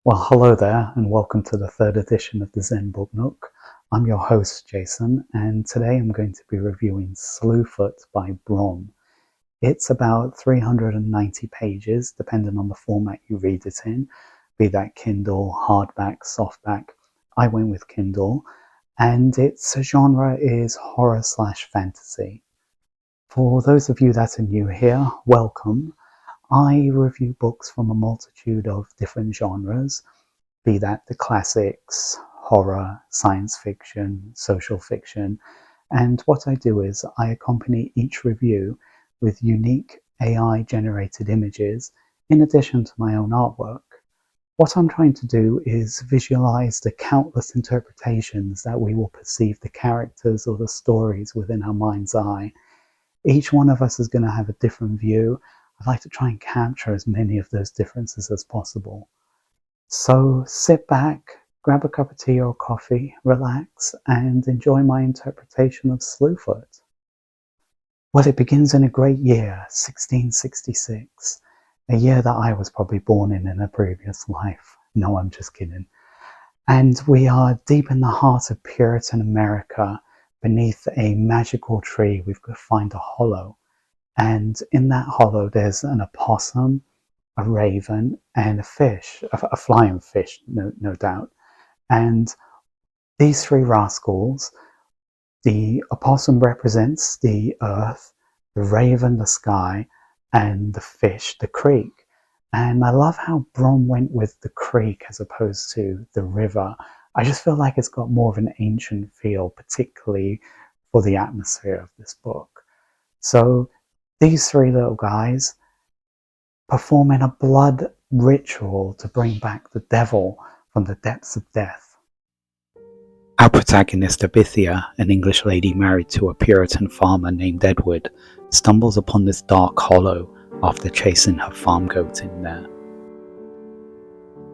Well, hello there, and welcome to the third edition of the Zen Book Nook. I'm your host, Jason, and today I'm going to be reviewing Slewfoot by Brom. It's about 390 pages, depending on the format you read it in, be that Kindle, hardback, softback. I went with Kindle, and its genre is horror/fantasy. For those of you that are new here, welcome. I review books from a multitude of different genres, be that the classics, horror, science fiction, social fiction, and what I do is I accompany each review with unique AI-generated images in addition to my own artwork. What I'm trying to do is visualize the countless interpretations that we will perceive the characters or the stories within our mind's eye. Each one of us is going to have a different view. I'd like to try and capture as many of those differences as possible. So sit back, grab a cup of tea or coffee, relax, and enjoy my interpretation of Slewfoot. Well, it begins in a great year, 1666, a year that I was probably born in a previous life. No, I'm just kidding. And we are deep in the heart of Puritan America, beneath a magical tree. We've got to find a hollow. And in that hollow, there's an opossum, a raven, and a fish, a flying fish, no doubt. And these three rascals, the opossum represents the earth, the raven the sky, and the fish the creek. And I love how Brom went with the creek as opposed to the river. I just feel like it's got more of an ancient feel, particularly for the atmosphere of this book. So these three little guys performing a blood ritual to bring back the devil from the depths of death. Our protagonist, Abithia, an English lady married to a Puritan farmer named Edward, stumbles upon this dark hollow after chasing her farm goat in there.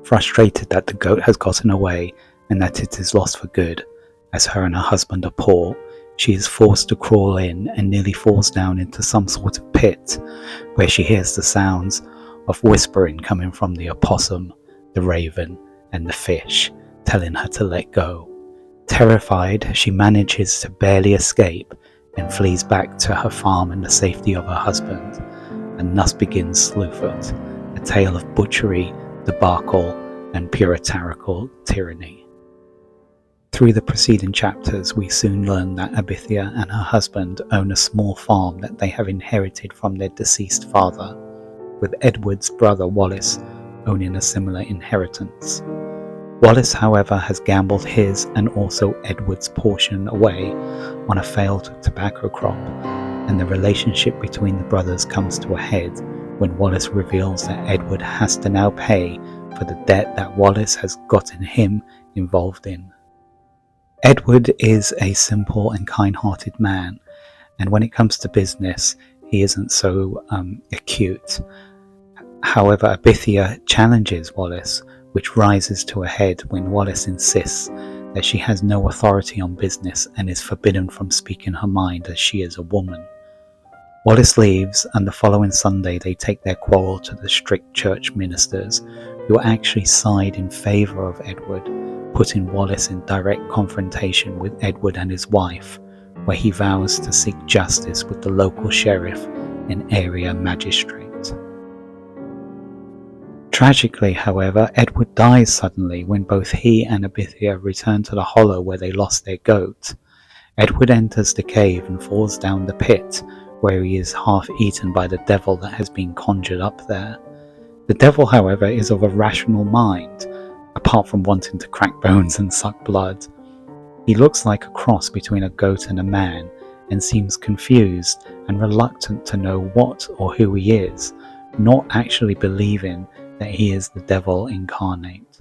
Frustrated that the goat has gotten away and that it is lost for good, as her and her husband are poor, she is forced to crawl in and nearly falls down into some sort of pit, where she hears the sounds of whispering coming from the opossum, the raven, and the fish, telling her to let go. Terrified, she manages to barely escape and flees back to her farm and the safety of her husband, and thus begins Slewfoot, a tale of butchery, debacle, and puritanical tyranny. Through the preceding chapters, we soon learn that Abithia and her husband own a small farm that they have inherited from their deceased father, with Edward's brother Wallace owning a similar inheritance. Wallace, however, has gambled his and also Edward's portion away on a failed tobacco crop, and the relationship between the brothers comes to a head when Wallace reveals that Edward has to now pay for the debt that Wallace has gotten him involved in. Edward is a simple and kind-hearted man, and when it comes to business, he isn't so acute. However, Abithia challenges Wallace, which rises to a head when Wallace insists that she has no authority on business and is forbidden from speaking her mind as she is a woman. Wallace leaves, and the following Sunday they take their quarrel to the strict church ministers, who actually side in favour of Edward, putting Wallace in direct confrontation with Edward and his wife, where he vows to seek justice with the local sheriff and area magistrate. Tragically, however, Edward dies suddenly when both he and Abithia return to the hollow where they lost their goat. Edward enters the cave and falls down the pit, where he is half eaten by the devil that has been conjured up there. The devil, however, is of a rational mind, apart from wanting to crack bones and suck blood. He looks like a cross between a goat and a man, and seems confused and reluctant to know what or who he is, not actually believing that he is the devil incarnate.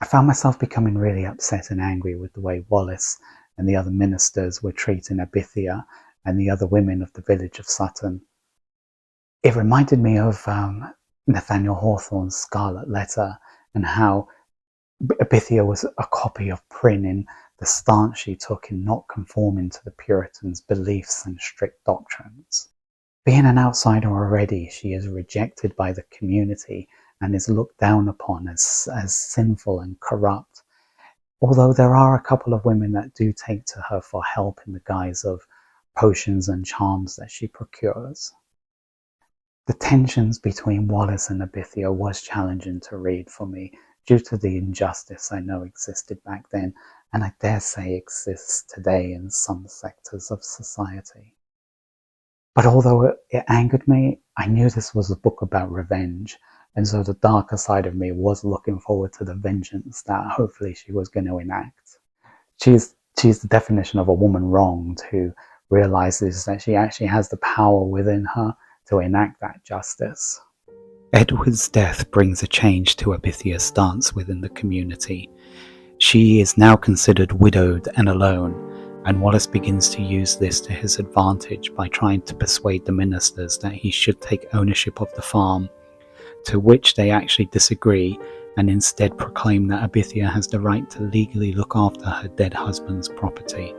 I found myself becoming really upset and angry with the way Wallace and the other ministers were treating Abithia and the other women of the village of Sutton. It reminded me of Nathaniel Hawthorne's Scarlet Letter, and how Abithia was a copy of Prynne in the stance she took in not conforming to the Puritans' beliefs and strict doctrines. Being an outsider already, she is rejected by the community and is looked down upon as sinful and corrupt. Although there are a couple of women that do take to her for help in the guise of potions and charms that she procures. The tensions between Wallace and Abithia was challenging to read for me due to the injustice I know existed back then, and I dare say exists today in some sectors of society. But although it angered me, I knew this was a book about revenge, and so the darker side of me was looking forward to the vengeance that hopefully she was going to enact. She's the definition of a woman wronged who realizes that she actually has the power within her to enact that justice. Edward's death brings a change to Abithia's stance within the community. She is now considered widowed and alone, and Wallace begins to use this to his advantage by trying to persuade the ministers that he should take ownership of the farm, to which they actually disagree and instead proclaim that Abithia has the right to legally look after her dead husband's property.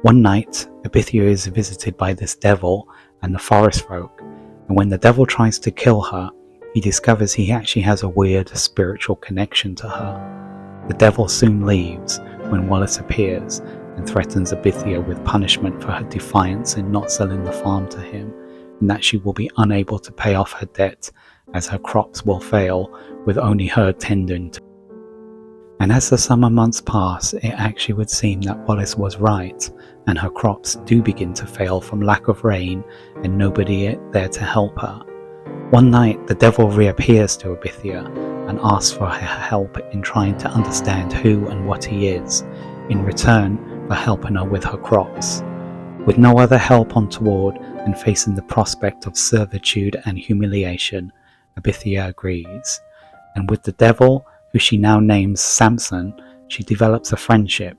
One night, Abithia is visited by this devil and the forest folk, and when the devil tries to kill her, he discovers he actually has a weird spiritual connection to her. The devil soon leaves when Wallace appears and threatens Abithia with punishment for her defiance in not selling the farm to him, and that she will be unable to pay off her debt as her crops will fail with only her tending to. And as the summer months pass, it actually would seem that Wallace was right, and her crops do begin to fail from lack of rain and nobody there to help her. One night, the devil reappears to Abithia and asks for her help in trying to understand who and what he is, in return for helping her with her crops. With no other help untoward and facing the prospect of servitude and humiliation, Abithia agrees, and with the devil, who she now names Samson, she develops a friendship,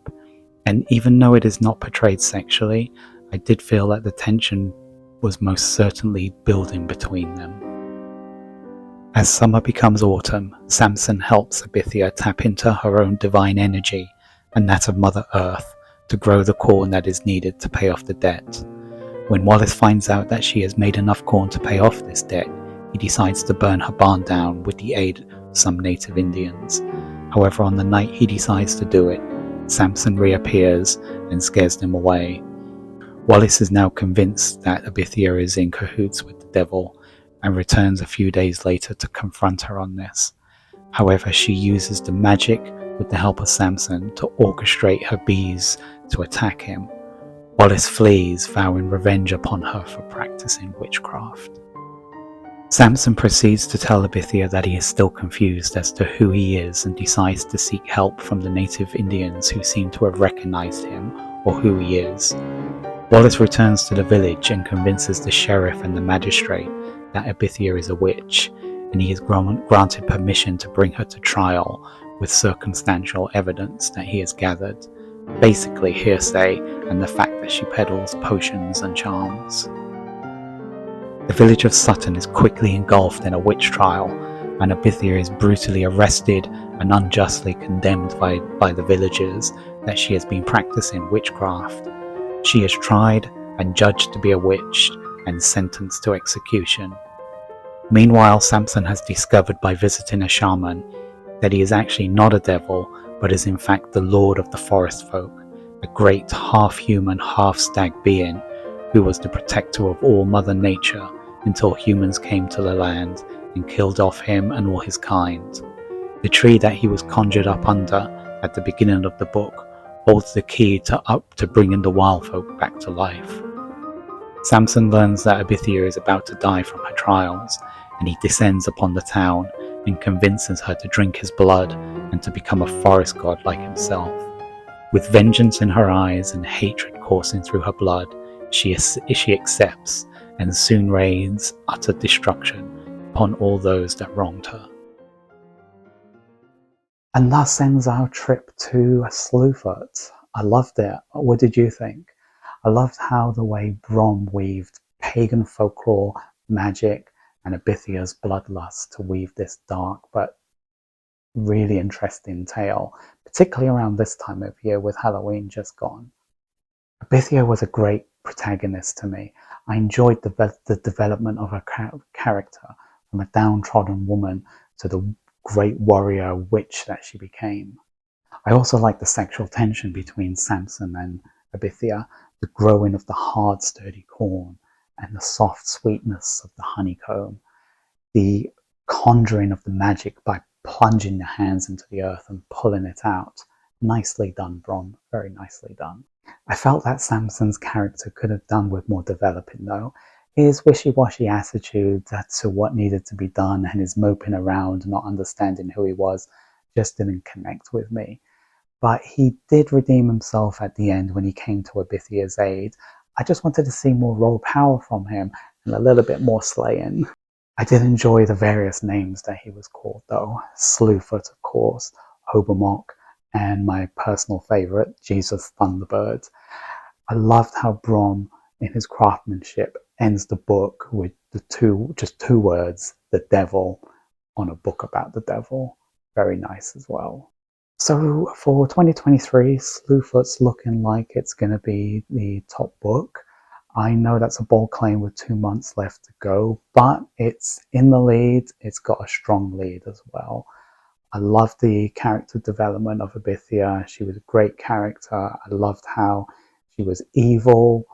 and even though it is not portrayed sexually, I did feel that the tension was most certainly building between them. As summer becomes autumn, Samson helps Abithia tap into her own divine energy and that of Mother Earth to grow the corn that is needed to pay off the debt. When Wallace finds out that she has made enough corn to pay off this debt, he decides to burn her barn down with the aid of some native Indians. However, on the night he decides to do it, Samson reappears and scares them away. Wallace is now convinced that Abithia is in cahoots with the devil and returns a few days later to confront her on this. However, she uses the magic with the help of Samson to orchestrate her bees to attack him. Wallace flees, vowing revenge upon her for practicing witchcraft. Samson proceeds to tell Abithia that he is still confused as to who he is and decides to seek help from the native Indians who seem to have recognized him or who he is. Wallace returns to the village and convinces the sheriff and the magistrate that Abithia is a witch, and he is granted permission to bring her to trial with circumstantial evidence that he has gathered, basically hearsay and the fact that she peddles potions and charms. The village of Sutton is quickly engulfed in a witch trial, and Abithia is brutally arrested and unjustly condemned by the villagers that she has been practicing witchcraft. She is tried and judged to be a witch and sentenced to execution. Meanwhile, Samson has discovered by visiting a shaman that he is actually not a devil, but is in fact the lord of the forest folk, a great half-human, half-stag being who was the protector of all Mother Nature until humans came to the land and killed off him and all his kind. The tree that he was conjured up under at the beginning of the book holds the key to bringing the wild folk back to life. Samson learns that Abithia is about to die from her trials, and he descends upon the town and convinces her to drink his blood and to become a forest god like himself. With vengeance in her eyes and hatred coursing through her blood, she accepts and soon rains utter destruction upon all those that wronged her. And thus ends our trip to Slewfoot. I loved it. What did you think? I loved how the way Brom weaved pagan folklore, magic, and Abithia's bloodlust to weave this dark but really interesting tale, particularly around this time of year with Halloween just gone. Abithia was a great protagonist to me. I enjoyed the development of her character from a downtrodden woman to the great warrior witch that she became. I also like the sexual tension between Samson and Abithia, the growing of the hard, sturdy corn, and the soft sweetness of the honeycomb, the conjuring of the magic by plunging your hands into the earth and pulling it out. Nicely done, Brom. Very nicely done. I felt that Samson's character could have done with more developing, though. His wishy-washy attitude to what needed to be done and his moping around, not understanding who he was, just didn't connect with me. But he did redeem himself at the end when he came to Abithia's aid. I just wanted to see more raw power from him and a little bit more slaying. I did enjoy the various names that he was called, though. Slewfoot, of course, Hobomok, and my personal favourite, Jesus Thunderbird. I loved how Brom, in his craftsmanship, ends the book with just two words, the devil, on a book about the devil. Very nice as well. So for 2023, Slewfoot's looking like it's going to be the top book. I know that's a bold claim with 2 months left to go, but it's in the lead. It's got a strong lead as well. I loved the character development of Abithia. She was a great character. I loved how she was evil,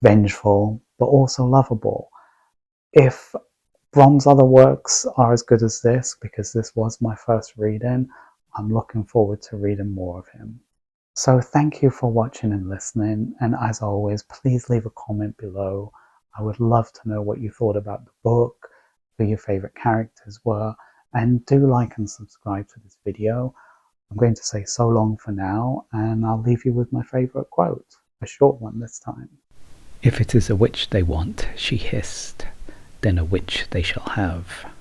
vengeful, but also lovable. If Brom's other works are as good as this, because this was my first reading, I'm looking forward to reading more of him. So thank you for watching and listening, and as always, please leave a comment below. I would love to know what you thought about the book, who your favourite characters were, and do like and subscribe to this video. I'm going to say so long for now, and I'll leave you with my favourite quote, a short one this time. "If it is a witch they want," she hissed, "then a witch they shall have."